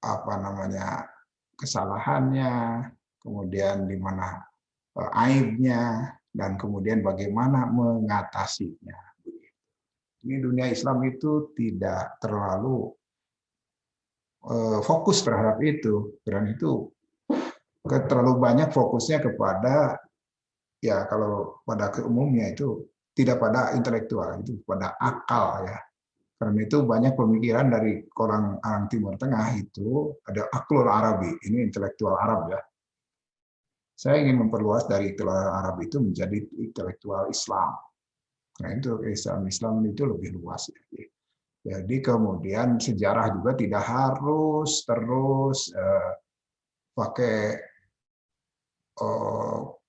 apa namanya, kesalahannya, kemudian di mana aibnya, dan kemudian bagaimana mengatasinya. Ini dunia Islam itu tidak terlalu fokus terhadap itu, dan itu terlalu banyak fokusnya kepada, ya kalau pada keumumnya itu tidak pada intelektual, itu pada akal ya. Karena itu banyak pemikiran dari orang Timur Tengah itu ada aklul Arabi, ini intelektual Arab ya. Saya ingin memperluas dari intelektual Arab itu menjadi intelektual Islam. Nah itu Islam itu lebih luas. Jadi kemudian sejarah juga tidak harus terus pakai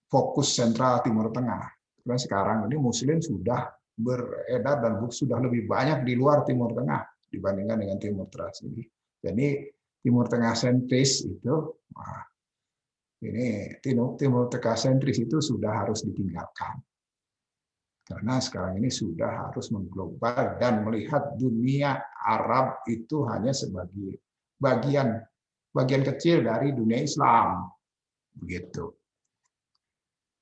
fokus sentral Timur Tengah. Karena sekarang ini Muslim sudah beredar dan sudah lebih banyak di luar Timur Tengah dibandingkan dengan Timur Tengah sini. Jadi Timur Tengah sentris itu, ini Timur Tengah sentris itu sudah harus ditinggalkan. Karena sekarang ini sudah harus mengglobal dan melihat dunia Arab itu hanya sebagai bagian kecil dari dunia Islam, begitu.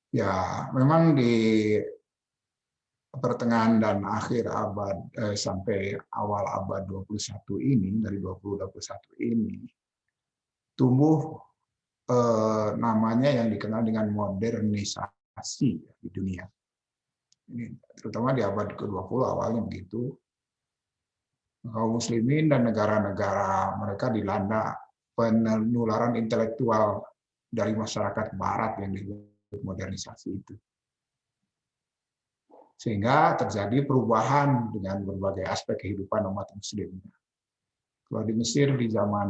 Ya, memang di pertengahan dan akhir abad sampai awal abad 21 ini, dari 20-21 ini, tumbuh namanya yang dikenal dengan modernisasi di dunia. Ini terutama di abad ke-20 awalnya begitu. Kaum muslimin dan negara-negara mereka dilanda penularan intelektual dari masyarakat barat yang disebut modernisasi itu. Sehingga terjadi perubahan dengan berbagai aspek kehidupan umat muslim. Kalau di Mesir di zaman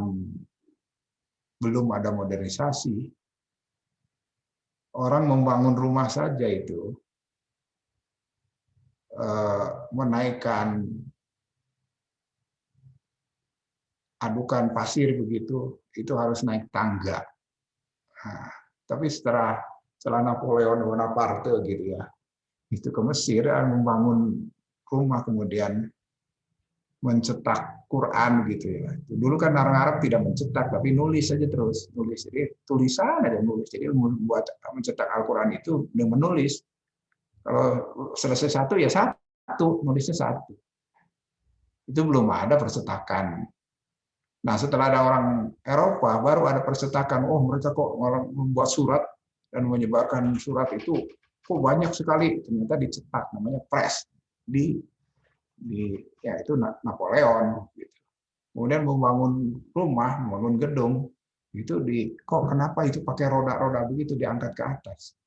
belum ada modernisasi, orang membangun rumah saja itu menaikkan adukan pasir begitu, itu harus naik tangga. Nah, tapi setelah Napoleon Bonaparte gitu ya, itu ke Mesir membangun rumah, kemudian mencetak Quran gitu ya. Dulu kan orang Arab tidak mencetak, tapi nulis saja terus, nulis. Jadi tulisan aja nulis. Jadi membuat mencetak Al-Quran itu dengan menulis. Kalau selesai satu ya satu, nulisnya satu. Itu belum ada percetakan. Nah, setelah ada orang Eropa, baru ada percetakan. Oh, mereka kok membuat surat dan menyebarkan surat itu kok banyak sekali. Ternyata dicetak, namanya press di ya itu Napoleon. Gitu. Kemudian membangun rumah, membangun gedung, itu kok kenapa itu pakai roda-roda begitu diangkat ke atas.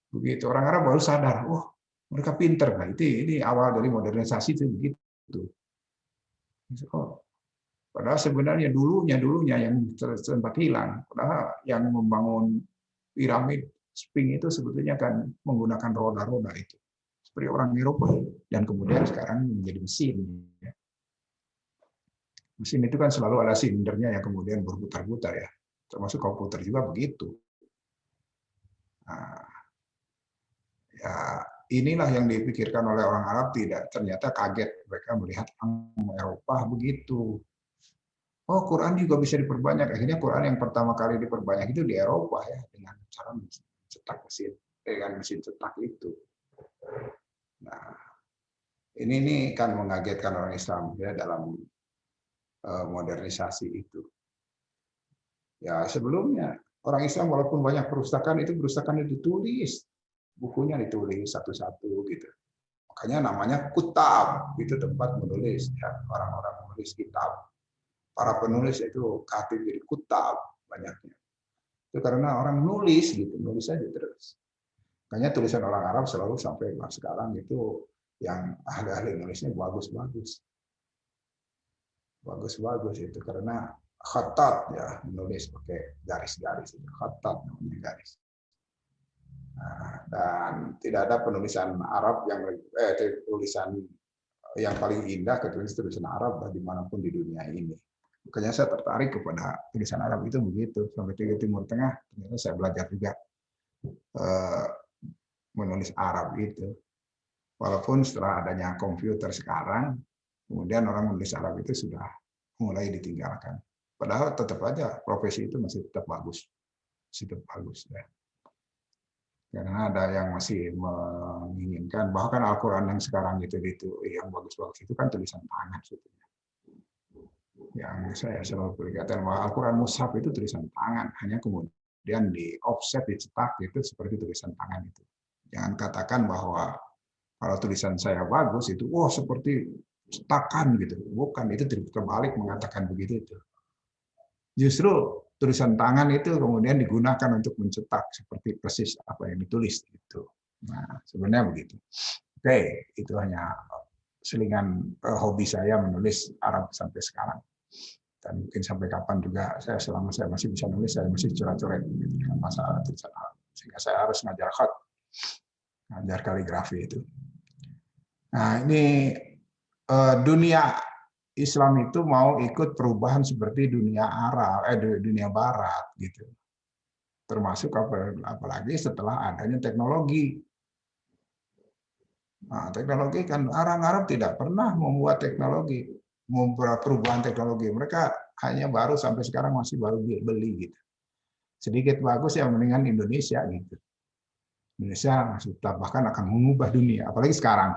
Begitu orang Arab baru sadar, oh mereka pinter, nah ini awal dari modernisasi itu begitu. Padahal sebenarnya dulunya yang sempat hilang, padahal yang membangun piramid Sphinx itu sebetulnya kan menggunakan roda-roda itu, seperti orang Eropa, dan kemudian sekarang menjadi mesin. Mesin itu kan selalu ada silindernya yang kemudian berputar-putar ya, termasuk komputer juga begitu. Nah, ya inilah yang dipikirkan oleh orang Arab, tidak ternyata kaget mereka melihat Eropa begitu. Oh, Quran juga bisa diperbanyak. Akhirnya Quran yang pertama kali diperbanyak itu di Eropa ya, dengan cara mencetak mesin, dengan mesin cetak itu. Nah, ini kan mengagetkan orang Islam ya dalam modernisasi itu. Ya sebelumnya orang Islam walaupun banyak perpustakaan itu ditulis, bukunya ditulis satu-satu gitu. Makanya namanya kutab, itu tempat menulis ya, orang-orang menulis kitab. Para penulis itu katib, jadi kutab banyaknya. Itu karena orang nulis gitu, nulis aja terus. Makanya tulisan orang Arab selalu sampai sekarang itu yang ahli-ahli nulisnya bagus-bagus. Bagus-bagus itu karena khatat ya, menulis pakai garis-garis, khatat namanya garis. Nah, dan tidak ada penulisan Arab tulisan yang paling indah kecuali tulisan Arab dimanapun di dunia ini. Makanya saya tertarik kepada tulisan Arab itu begitu. Sampai ke Timur Tengah, ternyata saya belajar juga menulis Arab itu. Walaupun setelah adanya komputer sekarang, kemudian orang menulis Arab itu sudah mulai ditinggalkan. Padahal tetap aja profesi itu masih tetap bagus, ya. Karena ada yang masih menginginkan bahwa kan Al-Quran yang sekarang itu yang bagus-bagus itu kan tulisan tangan sebetulnya. Yang saya selalu berkata bahwa Al-Quran Mushaf itu tulisan tangan, hanya kemudian di offset, dicetak itu seperti tulisan tangan itu. Jangan katakan bahwa kalau tulisan saya bagus itu, wah seperti cetakan gitu. Bukan, itu terbalik mengatakan begitu itu. Justru tulisan tangan itu kemudian digunakan untuk mencetak seperti persis apa yang ditulis gitu. Nah, sebenarnya begitu. Oke, itu hanya selingan hobi saya menulis Arab sampai sekarang. Dan mungkin sampai kapan juga selama saya masih bisa nulis, saya masih coret-coret gitu, dengan masalah tulisan Arab. Sehingga saya harus ngajar khat, ngajar kaligrafi itu. Nah, ini dunia Islam itu mau ikut perubahan seperti dunia dunia Barat gitu. Termasuk apalagi setelah adanya teknologi. Nah, teknologi kan orang Arab tidak pernah membuat teknologi, membuat perubahan teknologi. Mereka hanya baru sampai sekarang masih baru beli gitu. Sedikit bagus ya mendingan Indonesia gitu. Indonesia bahkan akan mengubah dunia, apalagi sekarang.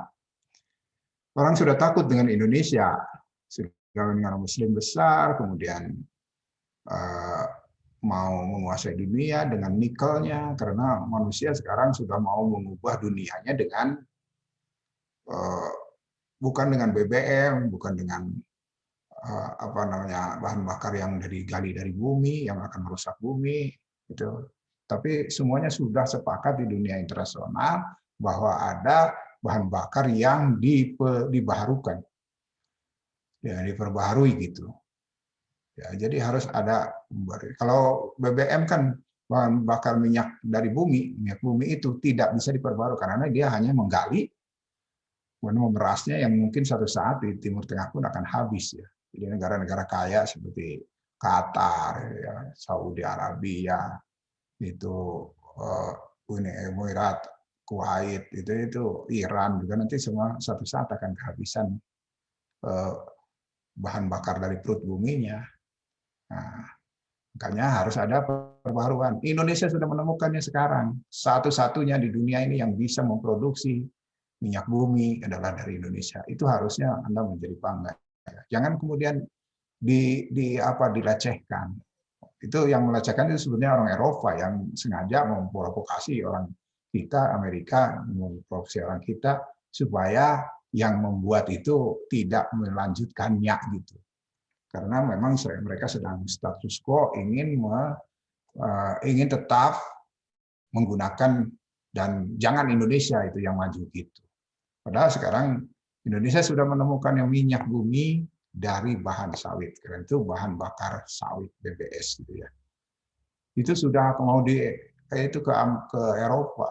Orang sudah takut dengan Indonesia, sudah negara Muslim besar, kemudian mau menguasai dunia dengan nikelnya, karena manusia sekarang sudah mau mengubah dunianya dengan bukan dengan BBM, bukan dengan bahan bakar yang digali dari bumi, yang akan merusak bumi, gitu. Tapi semuanya sudah sepakat di dunia internasional bahwa ada bahan bakar yang dibaharukan, ya, diperbaharui gitu. Ya, jadi harus ada. Kalau BBM kan bahan bakar minyak dari bumi, minyak bumi itu tidak bisa diperbaharui karena dia hanya menggali, kemudian memerasnya yang mungkin suatu saat di Timur Tengah pun akan habis ya. Jadi negara-negara kaya seperti Qatar, ya, Saudi Arabia, itu Uni Emirat, Kuwait, itu Iran juga nanti semua suatu saat akan kehabisan bahan bakar dari perut buminya. Nah, makanya harus ada perbaruan. Indonesia sudah menemukannya sekarang. Satu-satunya di dunia ini yang bisa memproduksi minyak bumi adalah dari Indonesia. Itu harusnya Anda menjadi bangga. Jangan kemudian dilecehkan. Itu yang melecehkan itu sebenarnya orang Eropa yang sengaja memprovokasi orang kita, Amerika memprovokasi orang kita supaya yang membuat itu tidak melanjutkannya gitu. Karena memang mereka sedang status quo, ingin tetap menggunakan dan jangan Indonesia itu yang maju gitu. Padahal sekarang Indonesia sudah menemukan yang minyak bumi dari bahan sawit, karena itu bahan bakar sawit BBS gitu ya. Itu sudah mau ke Eropa.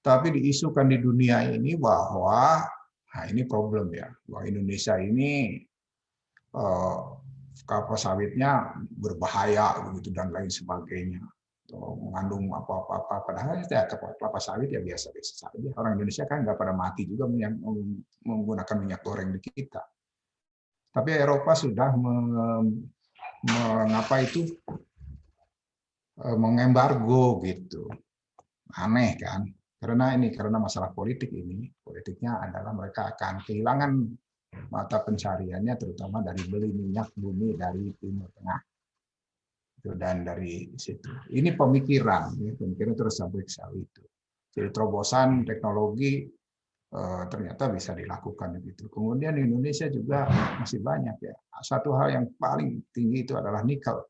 Tapi diisukan di dunia ini bahwa ini problem ya, bahwa Indonesia ini kelapa sawitnya berbahaya begitu dan lain sebagainya, mengandung apa-apa. Padahal ya kelapa sawit ya biasa-biasa saja. Orang Indonesia kan nggak pada mati juga menggunakan minyak goreng di kita. Tapi Eropa sudah mengembargo gitu. Aneh kan? Karena masalah politik ini. Politiknya adalah mereka akan kehilangan mata pencariannya terutama dari beli minyak bumi dari Timur Tengah dan dari situ. Ini pemikiran terus sampai ke itu. Jadi terobosan teknologi ternyata bisa dilakukan begitu. Kemudian di Indonesia juga masih banyak ya. Satu hal yang paling tinggi itu adalah nikel.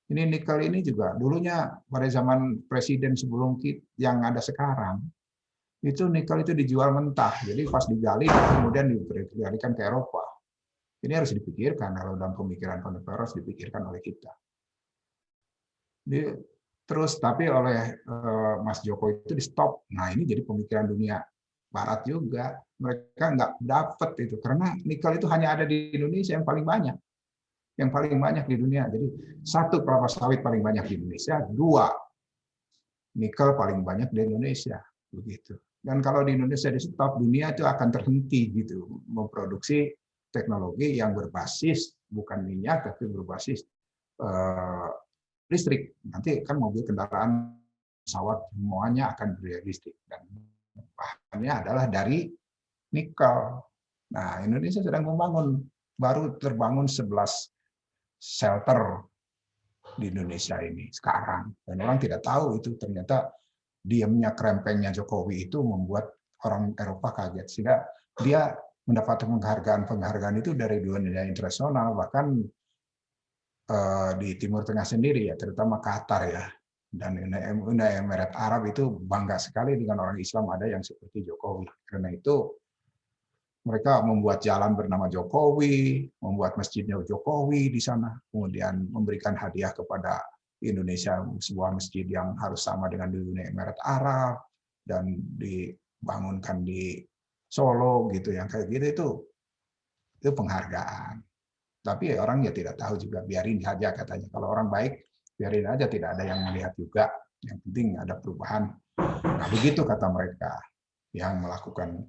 Ini nikel ini juga dulunya pada zaman presiden sebelum yang ada sekarang itu nikel itu dijual mentah. Jadi pas digali kemudian dikembalikan ke Eropa. Ini harus dipikirkan kalau dalam pemikiran harus dipikirkan oleh kita. Tapi oleh Mas Joko itu di stop. Nah ini jadi pemikiran dunia Barat juga. Mereka nggak dapat itu karena nikel itu hanya ada di Indonesia yang paling banyak. Yang paling banyak di dunia. Jadi satu, kelapa sawit paling banyak di Indonesia. Dua, nikel paling banyak di Indonesia. Begitu. Dan kalau di Indonesia di stop, dunia itu akan terhenti gitu memproduksi teknologi yang berbasis bukan minyak tapi berbasis listrik. Nanti kan mobil, kendaraan, pesawat semuanya akan berlistrik dan bahannya adalah dari nikel. Nah, Indonesia sedang membangun, baru terbangun 11 shelter di Indonesia ini sekarang. Dan orang tidak tahu itu ternyata diamnya, krempengnya Jokowi itu membuat orang Eropa kaget. Sehingga dia mendapatkan penghargaan itu dari dunia internasional, bahkan di Timur Tengah sendiri ya, terutama Qatar ya. Dan Uni Emirat Arab itu bangga sekali dengan orang Islam ada yang seperti Jokowi. Karena itu mereka membuat jalan bernama Jokowi, membuat masjidnya Jokowi di sana, kemudian memberikan hadiah kepada Indonesia sebuah masjid yang harus sama dengan di Uni Emirat Arab, dan dibangunkan di Solo gitu, yang kayak gitu itu penghargaan. Tapi orang ya tidak tahu juga, biarin saja katanya. Kalau orang baik, biarin aja, tidak ada yang melihat juga. Yang penting ada perubahan. Nah, begitu kata mereka yang melakukan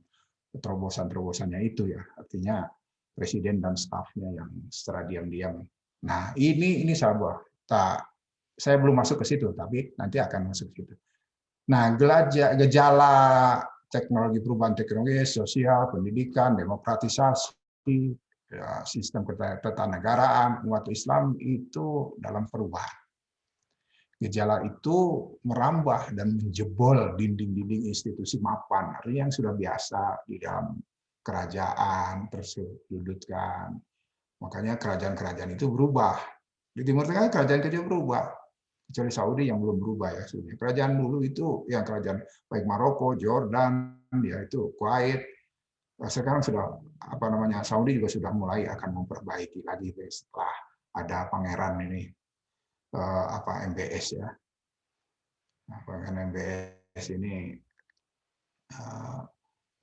terobosan-terobosannya itu ya. Artinya presiden dan stafnya yang secara diam-diam. Nah, ini saya belum masuk ke situ, tapi nanti akan masuk ke situ. Nah, gejala teknologi, perubahan teknologi, sosial, pendidikan, demokratisasi, ya, sistem ketatanegaraan umat Islam itu dalam perubahan. Gejala itu merambah dan menjebol dinding-dinding institusi mapan, artinya yang sudah biasa di dalam kerajaan tersudutkan. Makanya kerajaan-kerajaan itu berubah. Di Timur Tengah kerajaan-kerajaan berubah, kecuali Saudi yang belum berubah ya. Kerajaan dulu itu yang kerajaan baik Maroko, Jordan, ya itu Kuwait. Sekarang sudah Saudi juga sudah mulai akan memperbaiki lagi setelah ada pangeran ini MBS ya. Nah, pangeran MBS ini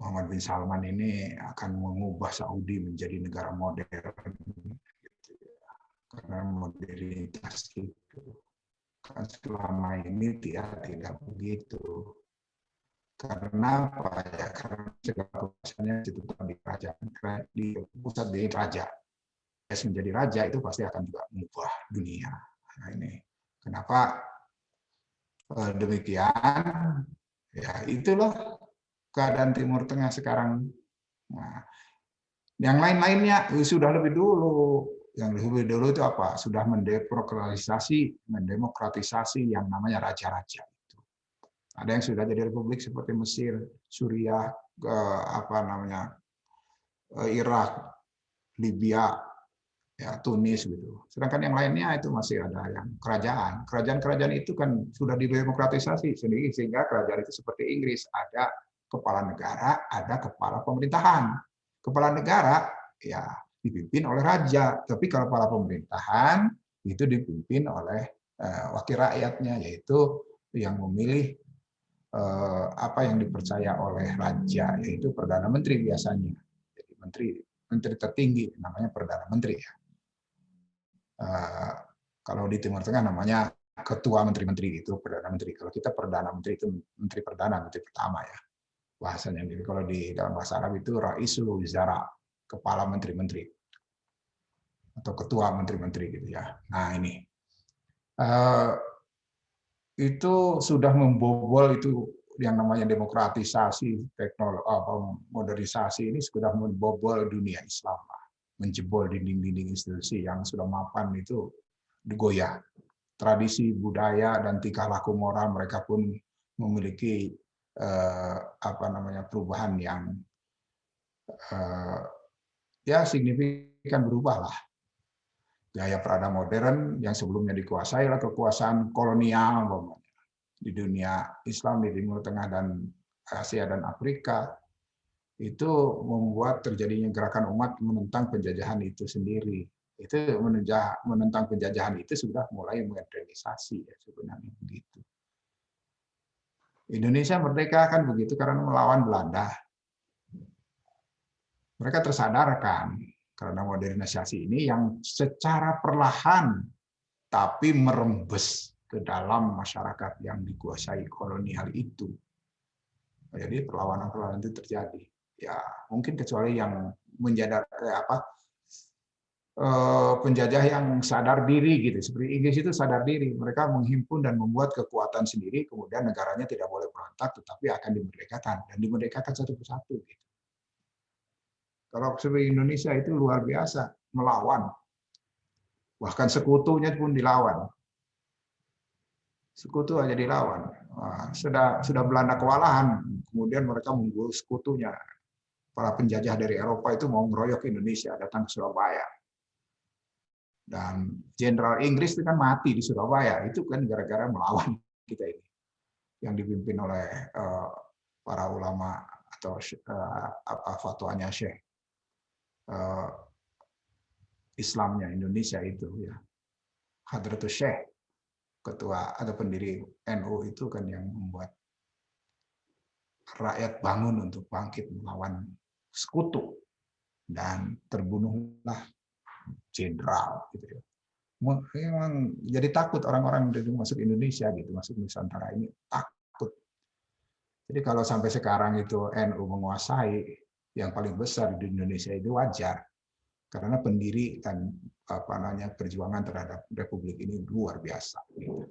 Muhammad bin Salman ini akan mengubah Saudi menjadi negara modern gitu ya. Karena modernitas itu kan selama ini dia tidak begitu. Karena apa ya? Karena segala urusannya itu di kerajaan, di pusat di raja. Menjadi raja itu pasti akan juga mengubah dunia. Nah, ini kenapa demikian? Ya itulah keadaan Timur Tengah sekarang. Nah, yang lain-lainnya sudah lebih dulu. Yang lebih dulu itu apa? Sudah mendemokratisasi yang namanya raja-raja. Ada yang sudah jadi republik seperti Mesir, Suriah, Irak, Libya, ya Tunis gitu. Sedangkan yang lainnya itu masih ada yang kerajaan. Kerajaan-kerajaan itu kan sudah didemokratisasi sendiri, sehingga kerajaan itu seperti Inggris, ada kepala negara, ada kepala pemerintahan. Kepala negara ya dipimpin oleh raja, tapi kalau kepala pemerintahan itu dipimpin oleh wakil rakyatnya, yaitu yang memilih apa yang dipercaya oleh raja, yaitu perdana menteri biasanya. Jadi menteri tertinggi namanya perdana menteri ya. Kalau di Timur Tengah namanya ketua menteri-menteri, itu perdana menteri. Kalau kita perdana menteri itu menteri perdana, menteri pertama ya bahasanya. Jadi kalau di dalam bahasa Arab itu Raisul Wizara, kepala menteri-menteri atau ketua menteri-menteri gitu ya. Nah ini itu sudah membobol itu yang namanya demokratisasi, teknologi, modernisasi ini sudah membobol dunia Islam, menjebol dinding-dinding institusi yang sudah mapan itu digoyah. Tradisi, budaya, dan tingkah laku moral mereka pun memiliki perubahan yang ya signifikan, berubah lah. Gaya perada modern yang sebelumnya dikuasai oleh kekuasaan kolonial di dunia Islam di Timur Tengah dan Asia dan Afrika, itu membuat terjadinya gerakan umat menentang penjajahan itu sendiri. Itu menentang penjajahan itu sudah mulai modernisasi ya, sebenarnya begitu. Indonesia merdeka kan begitu karena melawan Belanda. Mereka tersadarkan karena modernisasi ini yang secara perlahan tapi merembes ke dalam masyarakat yang dikuasai kolonial itu. Jadi perlawanan-perlawanan itu terjadi. Ya mungkin kecuali yang penjajah yang sadar diri gitu. Seperti Inggris itu sadar diri, mereka menghimpun dan membuat kekuatan sendiri, kemudian negaranya tidak boleh berontak, tetapi akan dimerdekakan dan dimerdekakan satu persatu. Gitu. Kalau seperti Indonesia itu luar biasa, melawan, bahkan sekutunya pun dilawan. Sekutu aja dilawan. Sudah Belanda kewalahan, kemudian mereka membunuh sekutunya. Para penjajah dari Eropa itu mau ngeroyok Indonesia, datang ke Surabaya. Dan Jenderal Inggris itu kan mati di Surabaya, itu kan gara-gara melawan kita ini, yang dipimpin oleh para ulama atau fatwanya Syekh Islamnya Indonesia itu ya, Hadratus Syekh, ketua atau pendiri NU itu kan yang membuat rakyat bangun untuk bangkit melawan sekutu, dan terbunuhlah jenderal gitu ya. Memang jadi takut orang-orang dari masuk Indonesia gitu, masuk Nusantara ini takut. Jadi kalau sampai sekarang itu NU menguasai yang paling besar di Indonesia itu wajar, karena pendiri dan perjuangan terhadap Republik ini luar biasa. Gitu.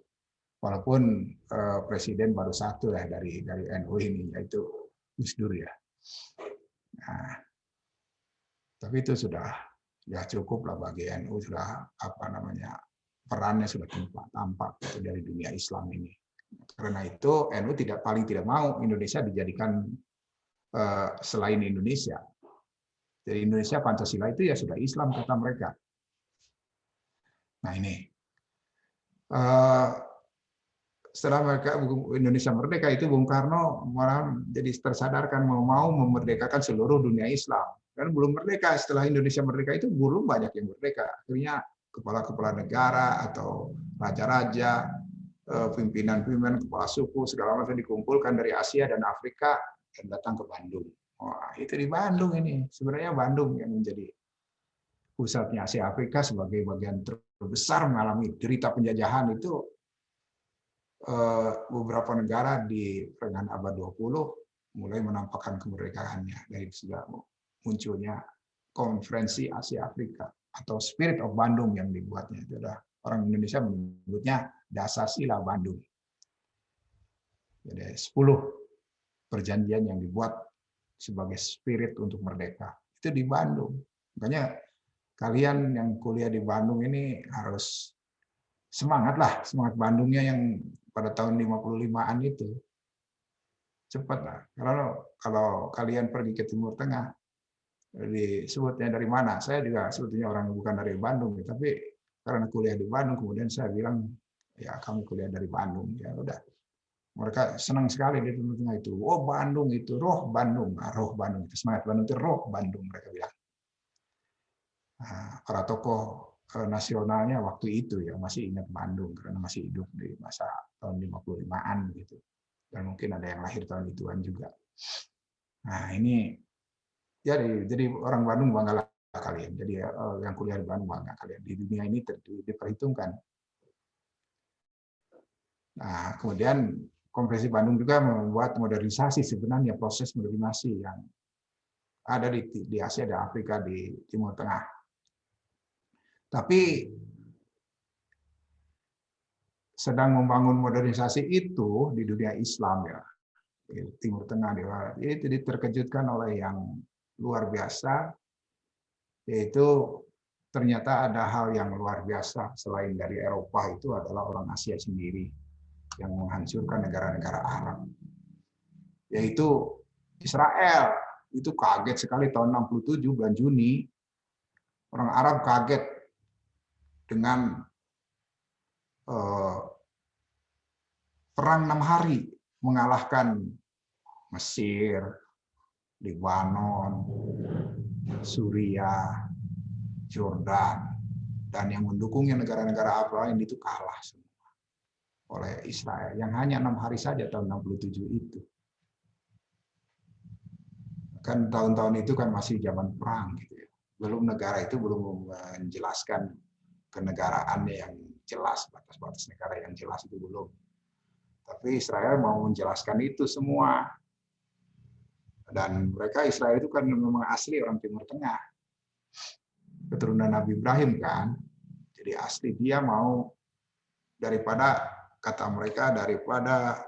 Walaupun presiden baru satu ya dari NU ini, yaitu Gus Dur ya. Nah, tapi itu sudah ya cukup lah bagi NU, sudah perannya sudah tampak dari dunia Islam ini. Karena itu NU paling tidak mau Indonesia dijadikan selain Indonesia. Jadi Indonesia Pancasila itu ya sudah Islam kata mereka. Nah ini setelah Indonesia merdeka itu Bung Karno malah jadi tersadarkan mau memerdekakan seluruh dunia Islam. Dan belum merdeka, setelah Indonesia merdeka itu belum banyak yang merdeka. Akhirnya kepala-kepala negara atau raja-raja, pimpinan-pimpinan, kepala suku, segala macam dikumpulkan dari Asia dan Afrika dan datang ke Bandung. Wah, itu di Bandung ini. Sebenarnya Bandung yang menjadi pusatnya Asia Afrika sebagai bagian terbesar mengalami derita penjajahan itu. Beberapa negara di pertengahan abad 20 mulai menampakkan kemerdekaannya dari sejak munculnya Konferensi Asia Afrika atau Spirit of Bandung yang dibuatnya. Itu adalah orang Indonesia menyebutnya Dasar-Sila Bandung. Jadi 10 perjanjian yang dibuat sebagai spirit untuk merdeka. Itu di Bandung. Makanya kalian yang kuliah di Bandung ini harus semangat Bandungnya yang pada tahun 55-an itu. Cepat lah. Kalau kalian pergi ke Timur Tengah, disebutnya dari mana? Saya juga sebetulnya orang bukan dari Bandung, tapi karena kuliah di Bandung, kemudian saya bilang, ya kami kuliah dari Bandung. Ya udah. Mereka senang sekali di Timur Tengah itu. Oh Bandung itu, roh Bandung. Nah, roh Bandung itu, semangat Bandung itu roh Bandung, mereka bilang. Nah, para tokoh nasionalnya waktu itu ya masih ingat Bandung karena masih hidup di masa tahun 55-an gitu. Dan mungkin ada yang lahir tahun ituan juga. Nah, ini jadi orang Bandung banggalah kalian. Jadi yang kuliah di Bandung bangga kalian. Di dunia ini diperhitungkan. Nah, kemudian Konferensi Bandung juga membuat modernisasi sebenarnya proses modernisasi yang ada di Asia dan Afrika di Timur Tengah. Tapi sedang membangun modernisasi itu di dunia Islam ya, di Timur Tengah, di Barat, itu diterkejutkan oleh yang luar biasa, yaitu ternyata ada hal yang luar biasa selain dari Eropa itu adalah orang Asia sendiri yang menghancurkan negara-negara Arab, yaitu Israel. Itu kaget sekali tahun 67 bulan Juni, orang Arab kaget dengan perang 6 hari mengalahkan Mesir, Lebanon, Suriah, Jordan, dan yang mendukungnya negara-negara Arab lain itu kalah semua oleh Israel yang hanya 6 hari saja tahun 67 itu. Kan tahun-tahun itu kan masih zaman perang gitu ya. Belum negara itu belum menjelaskan kenegaraannya yang jelas, batas-batas negara yang jelas itu belum. Tapi Israel mau menjelaskan itu semua. Dan mereka Israel itu kan memang asli orang Timur Tengah, keturunan Nabi Ibrahim kan. Jadi asli dia mau daripada kata mereka daripada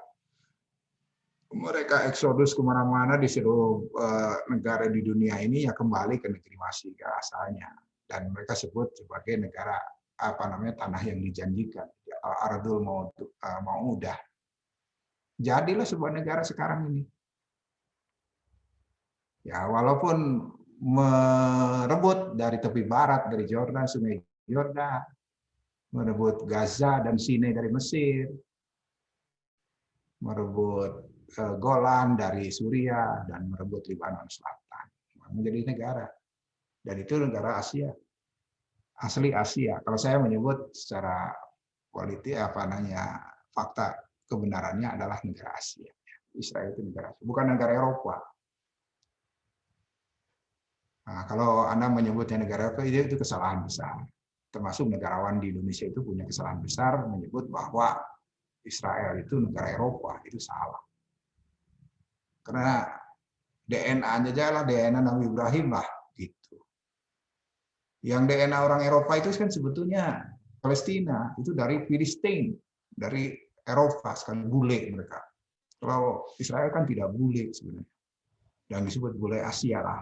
mereka eksodus kemana-mana di seluruh negara di dunia ini ya kembali ke negeri masih ke asalnya. Dan mereka sebut sebagai negara tanah yang dijanjikan, Ardul Mau'udah. Jadilah sebuah negara sekarang ini. Ya walaupun merebut dari tepi barat dari Jordan, sungai Yordan, merebut Gaza dan Sinai dari Mesir, merebut Golan dari Suriah, dan merebut Lebanon Selatan, menjadi negara. Dan itu negara Asia, asli Asia. Kalau saya menyebut secara politik fakta kebenarannya adalah negara Asia. Israel itu negara Asia, bukan negara Eropa. Nah, kalau Anda menyebutnya negara Eropa itu kesalahan besar. Termasuk negarawan di Indonesia itu punya kesalahan besar menyebut bahwa Israel itu negara Eropa, itu salah. Karena DNA-nya aja lah DNA Nabi Ibrahim lah gitu. Yang DNA orang Eropa itu kan sebetulnya Palestina, itu dari Filistin, dari Eropa, sekali bule mereka. Kalau Israel kan tidak bule sebenarnya. Dan disebut bule Asia lah.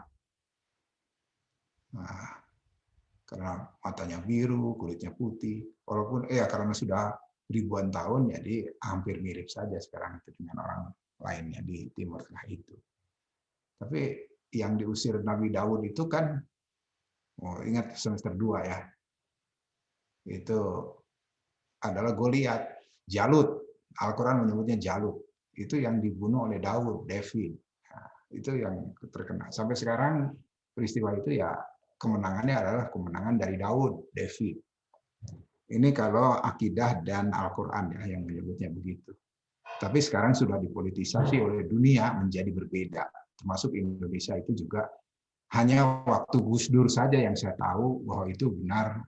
Nah, karena matanya biru, kulitnya putih. Walaupun karena sudah ribuan tahun, jadi hampir mirip saja sekarang itu dengan orang lainnya di Timur Tengah itu. Tapi yang diusir Nabi Daud itu kan, ingat semester 2 ya, itu adalah Goliat, Jalut. Al-Quran menyebutnya Jalut. Itu yang dibunuh oleh David. Nah, itu yang terkenal. Sampai sekarang peristiwa itu ya kemenangannya adalah kemenangan dari David. Ini kalau akidah dan Al-Quran ya yang menyebutnya begitu. Tapi sekarang sudah dipolitisasi oleh dunia menjadi berbeda. Termasuk Indonesia itu juga hanya waktu Gus Dur saja yang saya tahu bahwa itu benar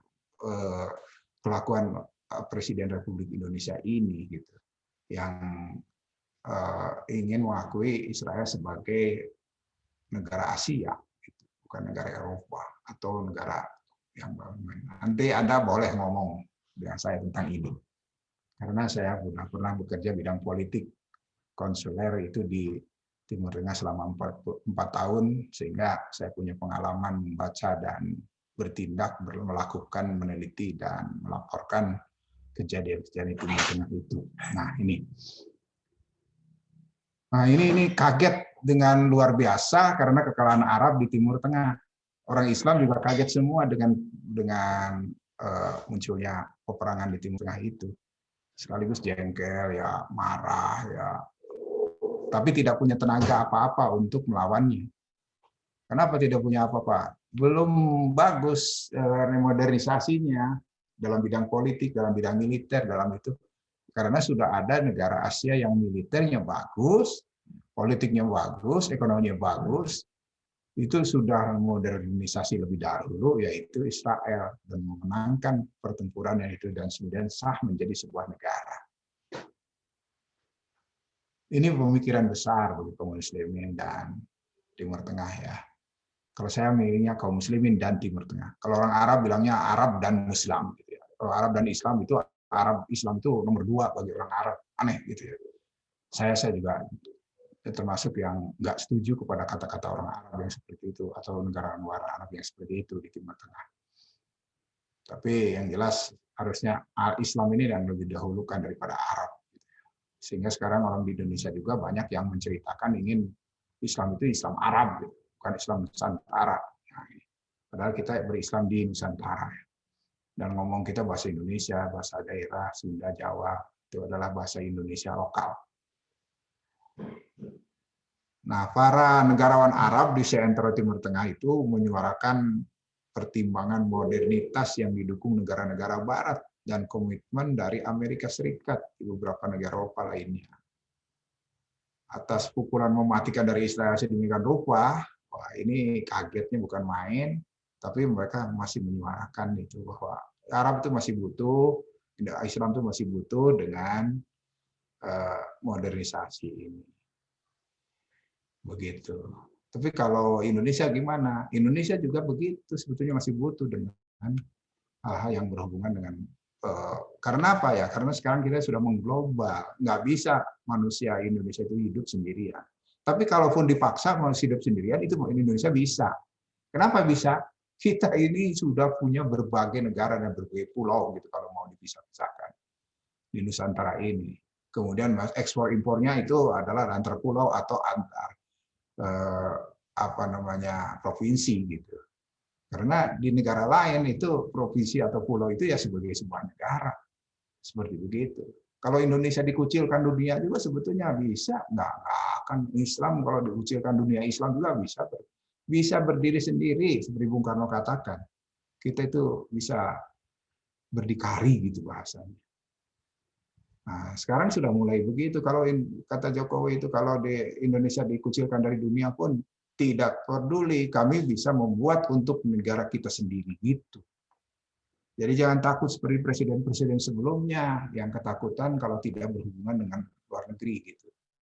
kelakuan Presiden Republik Indonesia ini gitu. Yang ingin mengakui Israel sebagai negara Asia, gitu. Bukan negara Eropa atau negara yang nanti Anda boleh ngomong dengan saya tentang ini. Karena saya sudah pernah bekerja bidang politik konsuler itu di Timur Tengah selama 4 tahun, sehingga saya punya pengalaman membaca dan bertindak, melakukan, meneliti, dan melaporkan kejadian-kejadian di Timur Tengah itu. Nah, ini kaget dengan luar biasa karena kekalahan Arab di Timur Tengah. Orang Islam juga kaget semua dengan munculnya peperangan di Timur Tengah itu. Sekaligus jengkel, ya marah, ya, tapi tidak punya tenaga apa-apa untuk melawannya. Kenapa tidak punya apa-apa? Belum bagus modernisasinya dalam bidang politik, dalam bidang militer, dalam itu. Karena sudah ada negara Asia yang militernya bagus, politiknya bagus, ekonominya bagus, itu sudah modernisasi lebih dahulu, yaitu Israel, dan memenangkan pertempuran yang itu dan kemudian sah menjadi sebuah negara. Ini pemikiran besar bagi kaum muslimin dan Timur Tengah ya. Kalau saya milihnya kaum muslimin dan Timur Tengah. Kalau orang Arab bilangnya Arab dan Muslim. Gitu ya. Kalau Arab dan Islam itu Islam itu nomor 2 bagi orang Arab. Aneh gitu ya. Saya juga termasuk yang nggak setuju kepada kata-kata orang Arab yang seperti itu atau negara luar Arab yang seperti itu di Timur Tengah. Tapi yang jelas harusnya Islam ini yang lebih dahulukan daripada Arab. Sehingga sekarang orang di Indonesia juga banyak yang menceritakan ingin Islam itu Islam Arab, bukan Islam Nusantara. Nah, padahal kita berislam di Nusantara. Dan ngomong kita bahasa Indonesia, bahasa daerah, Sunda, Jawa, itu adalah bahasa Indonesia lokal. Nah, para negarawan Arab di seantero Timur Tengah itu menyuarakan pertimbangan modernitas yang didukung negara-negara Barat dan komitmen dari Amerika Serikat di beberapa negara Eropa lainnya. Atas pukulan mematikan dari Israel sedemikian rupa, wah ini kagetnya bukan main, tapi mereka masih menyuarakan itu bahwa Arab itu masih butuh, Islam itu masih butuh dengan modernisasi ini. begitu. Tapi kalau Indonesia gimana? Indonesia juga begitu, sebetulnya masih butuh dengan hal-hal yang berhubungan dengan karena apa ya? Karena sekarang kita sudah mengglobal, nggak bisa manusia Indonesia itu hidup sendirian. Tapi kalaupun dipaksa manusia hidup sendirian, itu Indonesia bisa. Kenapa bisa? Kita ini sudah punya berbagai negara dan berbagai pulau gitu kalau mau dipisah-pisahkan di Nusantara ini. Kemudian ekspor impornya itu adalah antar pulau atau antar apa namanya provinsi gitu. Karena di negara lain itu provinsi atau pulau itu ya sebagai sebuah negara seperti begitu. Kalau Indonesia dikucilkan dunia juga sebetulnya bisa, nggak akan Islam kalau dikucilkan dunia Islam juga bisa berdiri sendiri seperti Bung Karno katakan. Kita itu bisa berdikari gitu bahasanya. Nah, sekarang sudah mulai begitu. Kalau kata Jokowi itu kalau di Indonesia dikucilkan dari dunia pun tidak peduli, kami bisa membuat untuk negara kita sendiri gitu. Jadi jangan takut seperti presiden-presiden sebelumnya yang ketakutan kalau tidak berhubungan dengan luar negeri gitu.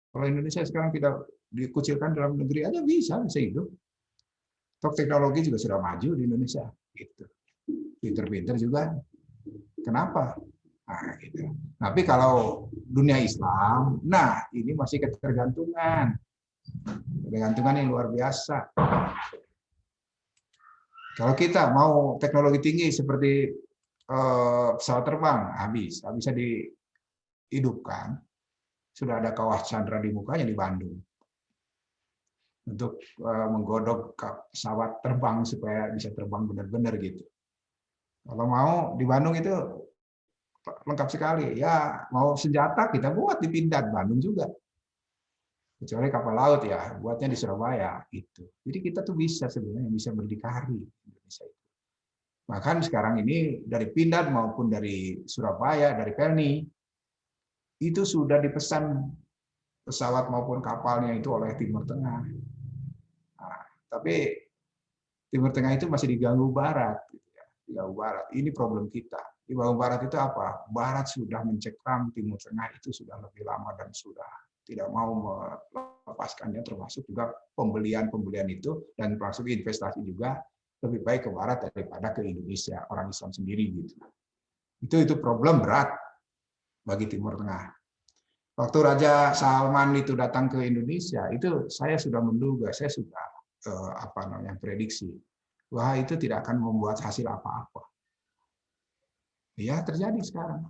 Kalau Indonesia sekarang tidak dikucilkan dalam negeri aja bisa hidup. Teknologi juga sudah maju di Indonesia gitu. Pinter-pinter juga. Kenapa? Nah, gitu. Tapi kalau dunia Islam, nah ini masih ketergantungan. Ketergantungan yang luar biasa. Kalau kita mau teknologi tinggi seperti pesawat terbang, habis bisa dihidupkan. Sudah ada kawah Chandra di mukanya di Bandung. Untuk menggodok pesawat terbang supaya bisa terbang benar-benar gitu. Kalau mau di Bandung itu lengkap sekali. Ya, mau senjata kita buat di Pindad, Bandung juga. Kecuali kapal laut ya, buatnya di Surabaya gitu. Jadi kita tuh bisa sebenarnya bisa berdikari Indonesia itu. Bahkan sekarang ini dari Pindad maupun dari Surabaya, dari Pelni itu sudah dipesan pesawat maupun kapalnya itu oleh Timur Tengah. Nah, tapi Timur Tengah itu masih diganggu Barat. Gitu ya. Diganggu Barat. Ini problem kita. Di Barat itu apa? Barat sudah mencekam Timur Tengah itu sudah lebih lama dan sudah tidak mau melepaskannya, termasuk juga pembelian itu dan termasuk investasi juga lebih baik ke Barat daripada ke Indonesia, orang Islam sendiri gitu. Itu problem berat bagi Timur Tengah. Waktu Raja Salman itu datang ke Indonesia, itu saya sudah menduga, saya sudah prediksi bahwa itu tidak akan membuat hasil apa-apa. Ya terjadi sekarang.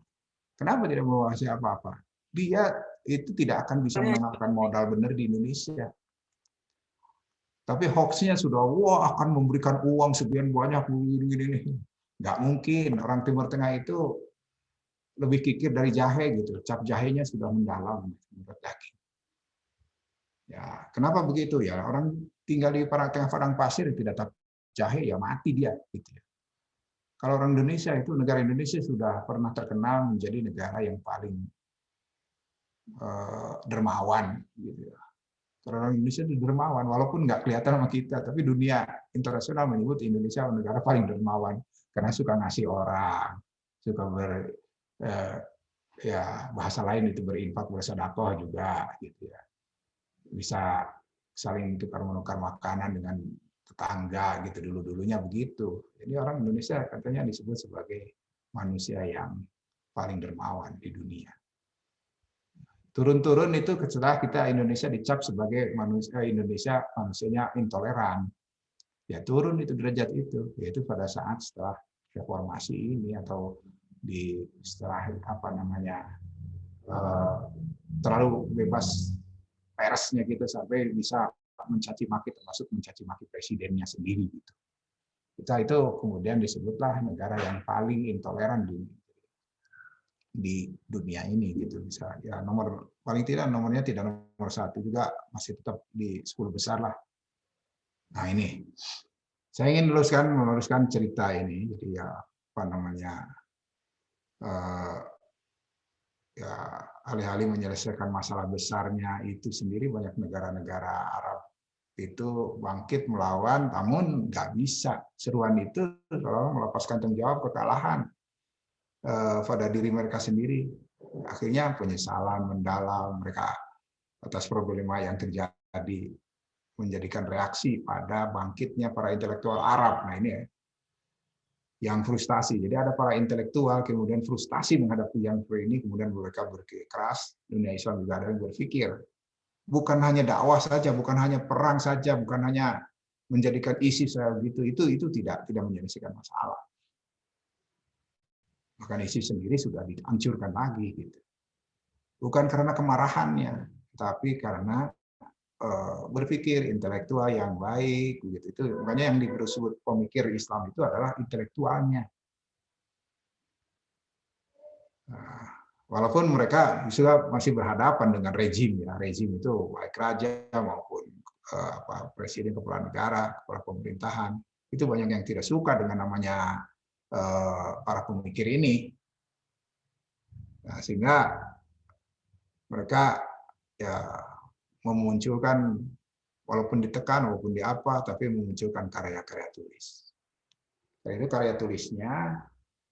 Kenapa tidak membawa hasil apa-apa? Dia itu tidak akan bisa menanamkan modal benar di Indonesia. Tapi hoax-nya sudah, wah akan memberikan uang sekian banyak, begini. Nggak mungkin. Orang Timur Tengah itu lebih kikir dari jahe gitu. Cap jahenya sudah mendalam menurut daging. Ya, kenapa begitu ya? Orang tinggal di tengah padang pasir tidak tak jahe ya mati dia gitu ya. Kalau orang Indonesia itu negara Indonesia sudah pernah terkenal menjadi negara yang paling dermawan gitu ya. Karena orang Indonesia itu dermawan walaupun nggak kelihatan sama kita, tapi dunia internasional menyebut Indonesia negara paling dermawan karena suka ngasih orang, suka bahasa lain itu berinfak bersedekah juga gitu ya. Bisa saling tukar menukar makanan dengan tetangga gitu dulunya begitu. Jadi orang Indonesia katanya disebut sebagai manusia yang paling dermawan di dunia. Turun-turun itu setelah kita Indonesia dicap sebagai manusianya intoleran. Ya turun itu derajat itu, yaitu pada saat setelah reformasi ini atau setelah terlalu bebas persnya kita sampai bisa mencaci maki termasuk mencaci maki presidennya sendiri gitu. Kita itu kemudian disebutlah negara yang paling intoleran di dunia ini gitu bisa ya paling tidak nomornya tidak nomor 1 juga masih tetap di 10 besar lah. Nah ini saya ingin meluruskan cerita ini jadi ya ya alih-alih menyelesaikan masalah besarnya itu sendiri banyak negara-negara Arab itu bangkit melawan namun nggak bisa seruan itu kalau melepaskan tanggung jawab kekalahan pada diri mereka sendiri. Akhirnya penyesalan mendalam mereka atas problema yang terjadi menjadikan reaksi pada bangkitnya para intelektual Arab. Nah ini ya, yang frustasi. Jadi ada para intelektual kemudian frustasi menghadapi yang ini, kemudian mereka berkeras. Dunia Islam juga ada yang berpikir, bukan hanya dakwah saja, bukan hanya perang saja, bukan hanya menjadikan ISIS itu tidak menyelesaikan masalah. Bahkan ISIS sendiri sudah dihancurkan lagi gitu. Bukan karena kemarahannya, tapi karena berpikir intelektual yang baik gitu. Itu makanya yang disebut pemikir Islam itu adalah intelektualnya. Nah, walaupun mereka juga masih berhadapan dengan rezim ya, rezim itu baik raja maupun presiden kepala negara, kepala pemerintahan, itu banyak yang tidak suka dengan namanya para pemikir ini. Nah, sehingga mereka ya memunculkan, walaupun ditekan, walaupun di apa, tapi memunculkan karya-karya tulis. Karena itu karya tulisnya,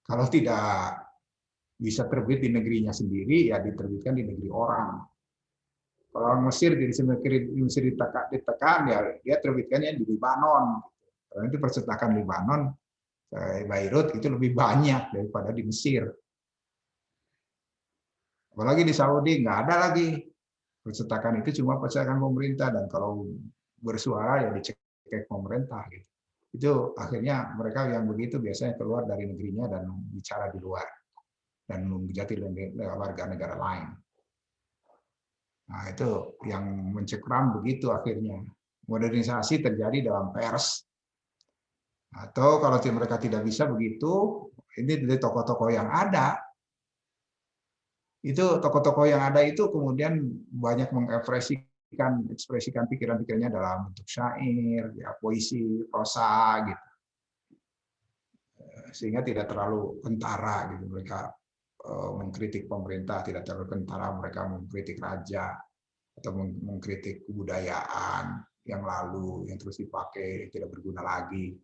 kalau tidak bisa terbit di negerinya sendiri, ya diterbitkan di negeri orang. Kalau orang Mesir di Mesir ditekan, ya dia terbitkannya di Libanon. Karena itu percetakan Libanon, Beirut itu lebih banyak daripada di Mesir. Apalagi di Saudi nggak ada lagi. Percetakan itu cuma percetakan pemerintah, dan kalau bersuara ya dicek pemerintah gitu. Itu akhirnya mereka yang begitu biasanya keluar dari negerinya dan bicara di luar dan menjadi warga negara lain. Nah, itu yang mencekram begitu akhirnya. Modernisasi terjadi dalam pers. Atau kalau mereka tidak bisa begitu, ini dari tokoh-tokoh yang ada. Itu tokoh-tokoh yang ada itu kemudian banyak mengekspresikan pikiran-pikirannya dalam bentuk syair, ya, puisi, prosa gitu. Sehingga tidak terlalu kentara gitu, mereka mengkritik pemerintah, tidak terlalu kentara mereka mengkritik raja atau mengkritik kebudayaan yang lalu yang terus dipakai tidak berguna lagi,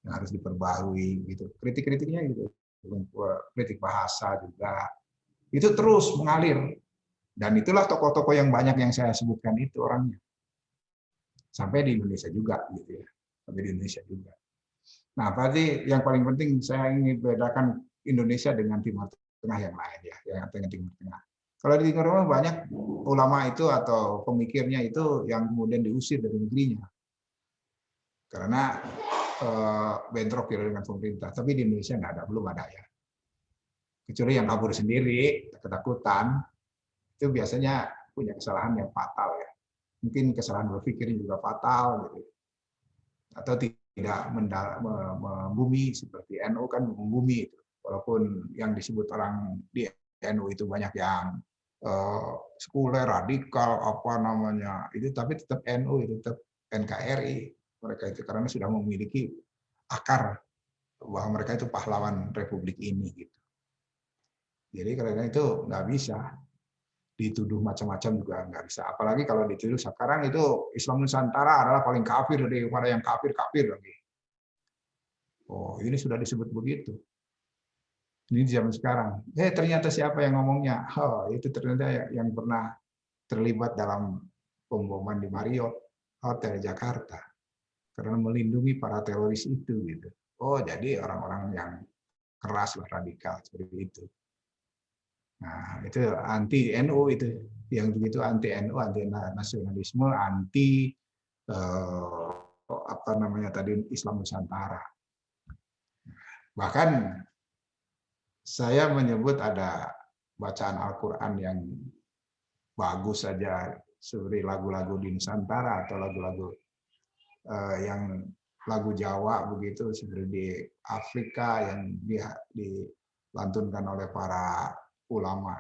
yang harus diperbarui gitu. Kritik-kritiknya gitu. Kritik bahasa juga. Itu terus mengalir. Dan itulah tokoh-tokoh yang banyak yang saya sebutkan itu orangnya. Sampai di Indonesia juga gitu ya. Sampai di Indonesia juga. Nah, berarti yang paling penting saya ingin bedakan Indonesia dengan Timur Tengah yang lain ya, yang dengan Timur Tengah. Kalau di Timur Tengah banyak ulama itu atau pemikirnya itu yang kemudian diusir dari negerinya karena bentrok dengan pemerintah. Tapi di Indonesia nggak ada, belum ada ya. Kecuali yang kabur sendiri, ketakutan, itu biasanya punya kesalahan yang fatal ya. Mungkin kesalahan berpikir juga fatal gitu. Atau tidak membumi seperti NU kan membumi itu. Walaupun yang disebut orang di NU itu banyak yang sekuler, radikal, apa namanya, itu tapi tetap NU, itu tetap NKRI mereka itu karena sudah memiliki akar bahwa mereka itu pahlawan Republik ini gitu. Jadi karena itu nggak bisa dituduh macam-macam juga nggak bisa. Apalagi kalau dituduh sekarang itu Islam Nusantara adalah paling kafir daripada yang kafir-kafir lagi. Oh, ini sudah disebut begitu. Ini zaman sekarang. Ternyata siapa yang ngomongnya? Oh, itu ternyata yang pernah terlibat dalam pemboman di Marriott Hotel Jakarta karena melindungi para teroris itu gitu. Oh, jadi orang-orang yang keras lah, radikal seperti itu. Nah, itu anti NU itu, yang begitu anti NU, anti nasionalisme, anti apa namanya tadi Islam Nusantara. Bahkan saya menyebut ada bacaan Al-Quran yang bagus saja, seperti lagu-lagu di Nusantara atau lagu-lagu yang lagu Jawa begitu, seperti di Afrika yang dilantunkan oleh para ulama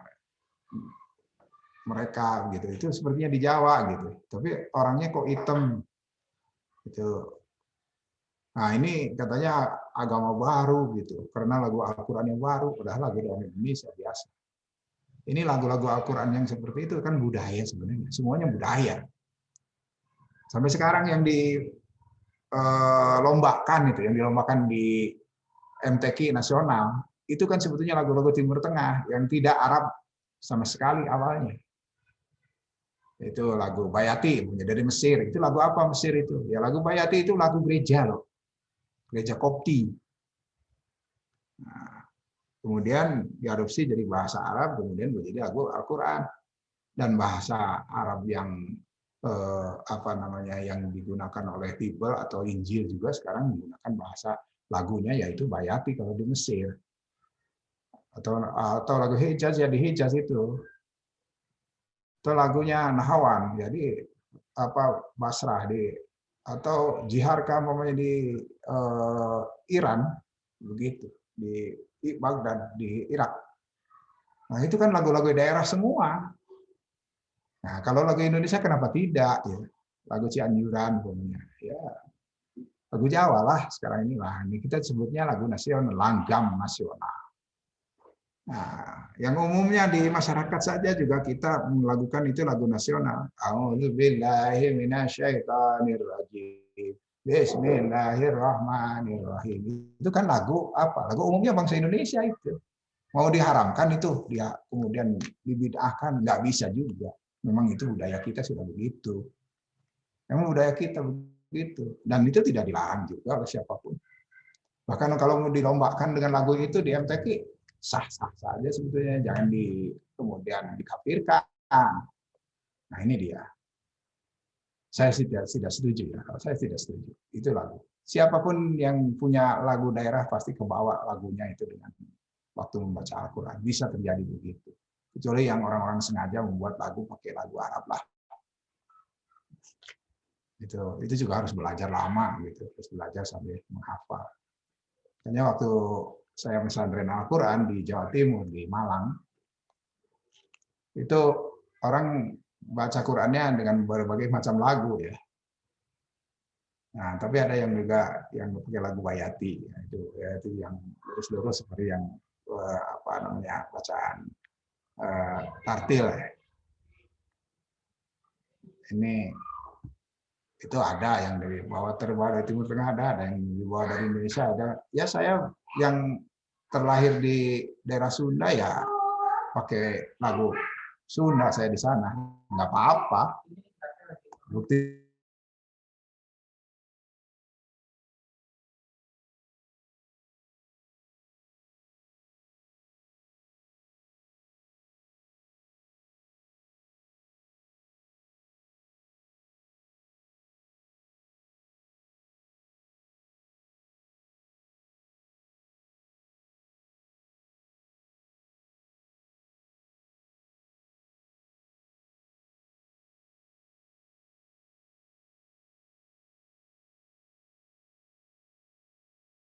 mereka gitu, itu sepertinya di Jawa gitu, tapi orangnya kok hitam gitu. Nah ini katanya agama baru gitu, karena lagu Al-Quran yang baru, padahal lagu orang Indonesia biasa. Ini lagu-lagu Al-Quran yang seperti itu kan budaya sebenarnya, semuanya budaya. Sampai sekarang yang dilombakan itu, yang dilombakan di MTQ nasional, itu kan sebetulnya lagu-lagu Timur Tengah yang tidak Arab sama sekali awalnya. Itu lagu Bayati, punya dari Mesir. Itu lagu apa Mesir itu? Ya lagu Bayati itu lagu gereja loh, gereja Kopti. Nah, kemudian diadopsi jadi bahasa Arab, kemudian menjadi lagu Al-Quran. Dan bahasa Arab yang apa namanya yang digunakan oleh Bible atau Injil juga sekarang menggunakan bahasa lagunya yaitu Bayati kalau di Mesir. Atau lagu Hijaz ya di Hijaz itu. Atau lagunya Nahawan jadi apa Basrah di atau Jiharka umpamanya di Iran begitu di Baghdad di Irak. Nah, itu kan lagu-lagu daerah semua. Nah, kalau lagu Indonesia kenapa tidak ya? Lagu Cianjuran umpamanya. Ya, lagu Jawa lah sekarang ini lah. Ini kita sebutnya lagu nasional, langgam nasional. Nah, yang umumnya di masyarakat saja juga kita melakukan itu lagu nasional. A'udzubillahi minasyaitonirrajim. Bismillahirrahmanirrahim. Itu kan lagu apa? Lagu umumnya bangsa Indonesia itu. Mau diharamkan itu, dia kemudian dibid'ahkan, nggak bisa juga. Memang itu budaya kita sudah begitu. Memang budaya kita begitu. Dan itu tidak dilarang juga oleh siapapun. Bahkan kalau mau dilombakan dengan lagu itu di MTQ, sah-sah saja sebetulnya, jangan kemudian dikafirkan. Nah ini dia. Saya tidak setuju ya. Kalau saya tidak setuju. Itu lagu. Siapapun yang punya lagu daerah pasti kebawa lagunya itu dengan waktu membaca Al-Quran. Bisa terjadi begitu. Kecuali yang orang-orang sengaja membuat lagu pakai lagu Arab lah. Itu juga harus belajar lama gitu. Harus belajar sambil menghafal. Hanya waktu saya pesantren Al-Quran di Jawa Timur, di Malang, itu orang baca Qurannya dengan berbagai macam lagu ya. Nah, tapi ada yang juga yang pakai lagu Bayati, itu yang lurus-lurus seperti yang apa namanya bacaan tartil ya. Ini itu ada yang dari terbawa dari Timur Tengah ada yang dibawa dari Indonesia ada. Ya saya yang terlahir di daerah Sunda ya pakai lagu Sunda saya di sana nggak apa-apa. Bukti